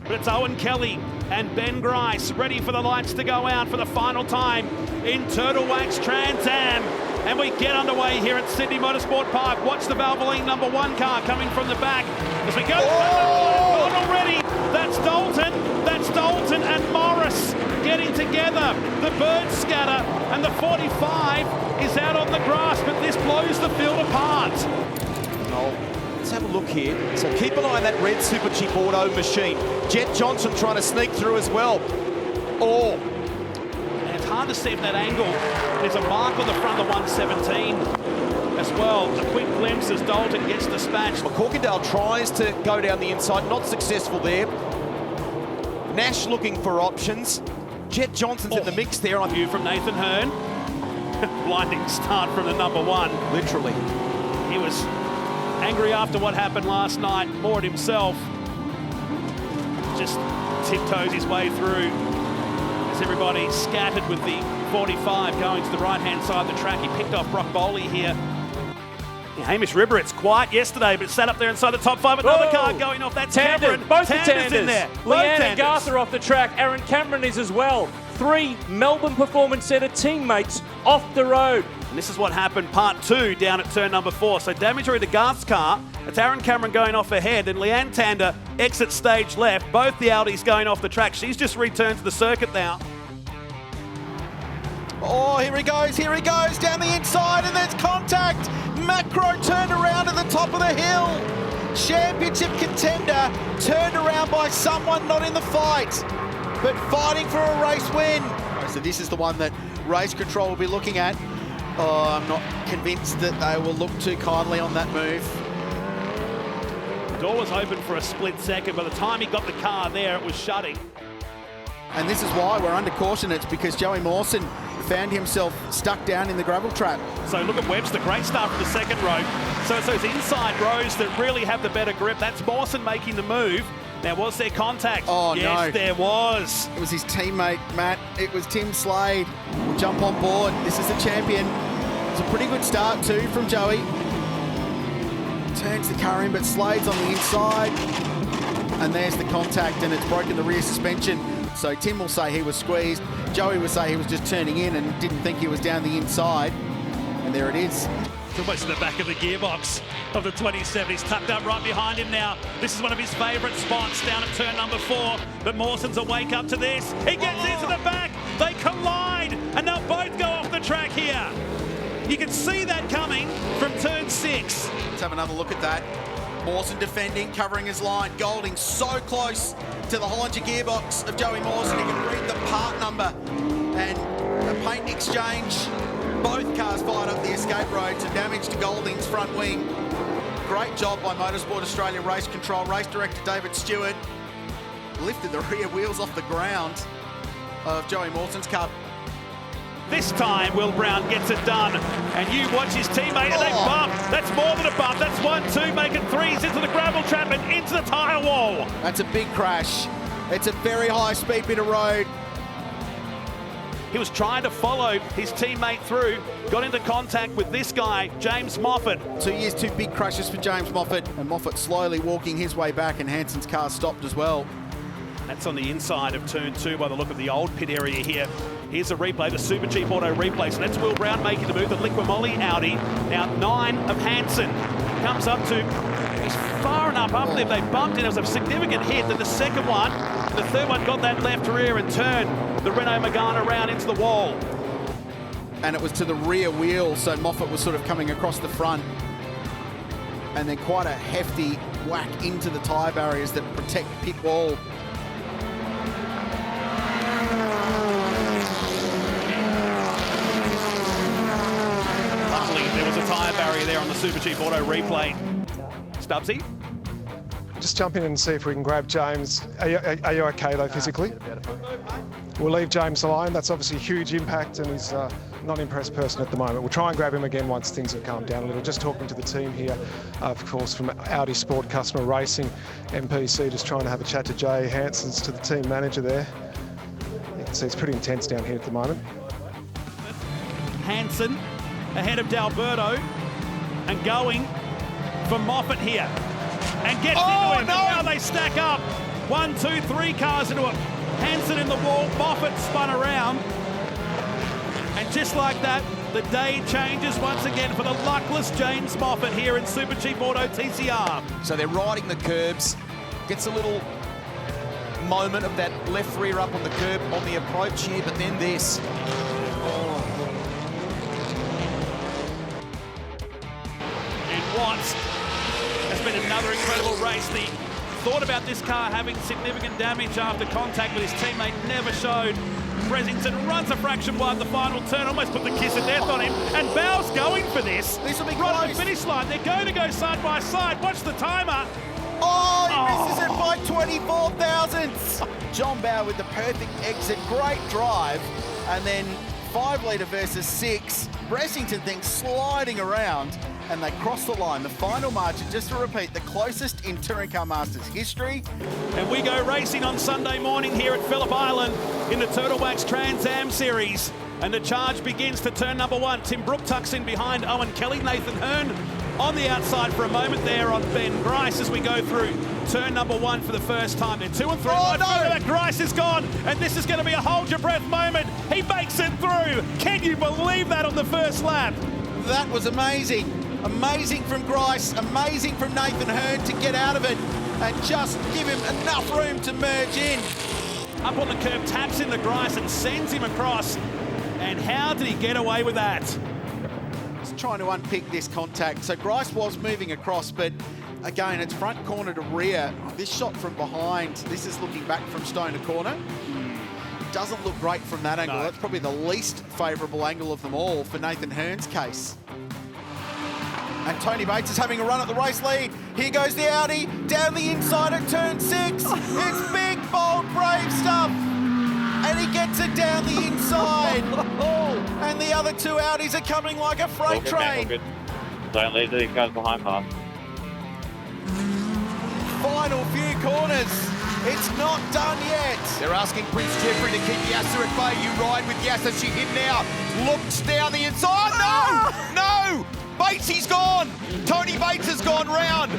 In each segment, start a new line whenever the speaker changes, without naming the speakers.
but it's Owen Kelly and Ben Grice ready for the lights to go out for the final time in Turtle Wax Trans Am. And we get underway here at Sydney Motorsport Park. Watch the Valvoline #1 car coming from the back as we go. Oh! Already, that's Dalton and Morris getting together. The bird scatter and the 45 is out on the grass, but this blows the field apart.
Let's have a look here. So keep an eye on that red Super Cheap Auto machine. Jet Johnson trying to sneak through as well. Oh.
And it's hard to see from that angle. There's a mark on the front of the 117 as well. A quick glimpse as Dalton gets dispatched.
Corkindale tries to go down the inside, not successful there. Nash looking for options. Jet Johnson's in the mix there.
View from Nathan Hearn. Blinding start from the #1.
Literally.
He was angry after what happened last night. Bored himself. Just tiptoes his way through as everybody scattered with the 45 going to the right-hand side of the track. He picked off Brock Bowley here. Hamish Ribberett's quiet yesterday, but sat up there inside the top 5. Another car going off. That's Cameron.
Both the
Tander's in there.
Leanne and Garth are off the track. Aaron Cameron is as well. 3 Melbourne Performance Centre teammates off the road.
And this is what happened, part 2, down at turn #4. So damage to Garth's car. It's Aaron Cameron going off ahead, and Leanne Tander exits stage left. Both the Audis going off the track. She's just returned to the circuit now.
Oh, here he goes down the inside, and there's contact. Macro turned around at the top of the hill. Championship contender turned around by someone not in the fight, but fighting for a race win. So this is the one that Race Control will be looking at. Oh, I'm not convinced that they will look too kindly on that move.
The door was open for a split second. By the time he got the car there, it was shutting.
And this is why we're under caution. It's because Joey Mawson found himself stuck down in the gravel trap.
So look at Webster, great start from the second row. So it's those inside rows that really have the better grip. That's Mawson making the move. Now, was there contact?
Oh,
yes,
no.
there was.
It was his teammate, Matt. It was Tim Slade. Will jump on board. This is the champion. It's a pretty good start too from Joey. Turns the car in, but Slade's on the inside. And there's the contact, and it's broken the rear suspension. So Tim will say he was squeezed. Joey will say he was just turning in and didn't think he was down the inside. And there it is.
It's almost in the back of the gearbox of the 27. He's tucked up right behind him now. This is one of his favourite spots down at turn #4. But Mawson's a wake up to this. He gets into the back. They collide, and they'll both go off the track here. You can see that coming from turn 6.
Let's have another look at that. Mawson defending, covering his line. Golding so close to the Hollinger gearbox of Joey Mawson. He can read the part number and a paint exchange. Both cars fired up the escape road to damage to Golding's front wing. Great job by Motorsport Australia Race Control. Race Director David Stewart lifted the rear wheels off the ground of Joey Mawson's car.
This time, Will Brown gets it done. And you watch his teammate, and they bump. That's more than a bump. That's 1-2, making 3s into the gravel trap and into the tyre wall.
That's a big crash. It's a very high-speed bit of road.
He was trying to follow his teammate through, got into contact with this guy, James Moffat.
2 years, 2 big crashes for James Moffat, and Moffat slowly walking his way back, and Hanson's car stopped as well.
That's on the inside of turn 2 by the look of the old pit area here. Here's a replay, the Super Cheap Auto replay. So that's Will Brown making the move, the Liquimoli Audi. Now 9 of Hanson comes up to, he's far enough up there. They bumped in, it was a significant hit. Then the second one, the third one got that left rear and turned the Renault Megane around into the wall.
And it was to the rear wheel, so Moffat was sort of coming across the front. And then quite a hefty whack into the tyre barriers that protect pit wall.
There was a tyre barrier there on the Super Cheap Auto replay. Stubbsy?
Just jump in and see if we can grab James. Are you okay though physically? We'll leave James alone. That's obviously a huge impact, and he's not an impressed person at the moment. We'll try and grab him again once things have calmed down a little. Just talking to the team here, of course, from Audi Sport Customer Racing, MPC, just trying to have a chat to Jay Hanson's, to the team manager there. You can see it's pretty intense down here at the moment.
Hanson ahead of D'Alberto and going for Moffat here. And gets into it. No. And now they stack up. 1, 2, 3 cars into it. Hansen in the wall, Moffat spun around. And just like that, the day changes once again for the luckless James Moffat here in Super Cheap Auto TCR.
So they're riding the curbs. Gets a little moment of that left rear up on the curb on the approach here, but then this.
And Watts has been another incredible race. The thought about this car having significant damage after contact with his teammate never showed. Bresington runs a fraction wide the final turn, almost put the kiss of death on him, and Bow's going for this.
This will be
right
close.
at the finish line. They're going to go side by side. Watch the timer.
Oh, he misses it by 24 thousandths. John Bow with the perfect exit, great drive, and then 5 litre versus 6. Bresington thinks sliding around, and they cross the line. The final margin, just to repeat, the closest in Touring Car Masters history.
And we go racing on Sunday morning here at Phillip Island in the Turtle Wax Trans Am Series. And the charge begins to turn number 1. Tim Brook tucks in behind Owen Kelly. Nathan Hearn on the outside for a moment there on Ben Grice as we go through turn number 1 for the first time. They're 2 and 3.
Oh, no!
That Grice is gone, and this is going to be a hold your breath moment. He makes it through. Can you believe that on the first lap?
That was amazing. Amazing from Grice, amazing from Nathan Hearn to get out of it and just give him enough room to merge in.
Up on the curb, taps in the Grice and sends him across. And how did he get away with that?
Just trying to unpick this contact. So Grice was moving across, but again, it's front corner to rear. This shot from behind, this is looking back from stone to corner. Doesn't look great from that angle.
No.
That's probably the least favourable angle of them all for Nathan Hearn's case. And Tony Bates is having a run at the race lead. Here goes the Audi, down the inside at turn 6. It's big, bold, brave stuff. And he gets it down the inside. And the other 2 Audis are coming like a freight train.
Good. Don't leave these guys behind, Bob.
Final few corners. It's not done yet. They're asking Prince Jeffrey to keep Yasser at bay. You ride with Yasser. She hit now. Looks down the inside. No! No! Batesy's gone. Tony Bates has gone round.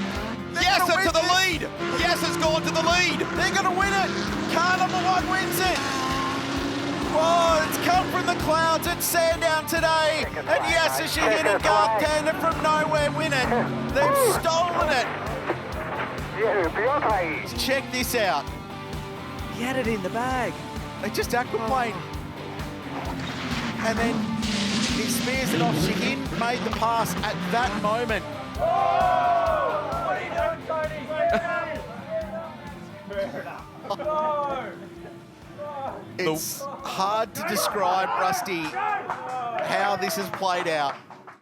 Yasser to the lead. Yasser's gone to the lead. They're going to win it. Car number 1 wins it. Whoa, it's come from the clouds at Sandown today. And Yasser Shahin and Garth Gander from nowhere win it. They've stolen it. Check this out.
He had it in the bag.
They just aquaplane. And then he spears it off. Shahin made the pass at that moment.
What are you doing, Tony?
It's hard to describe, Rusty, how this has played out.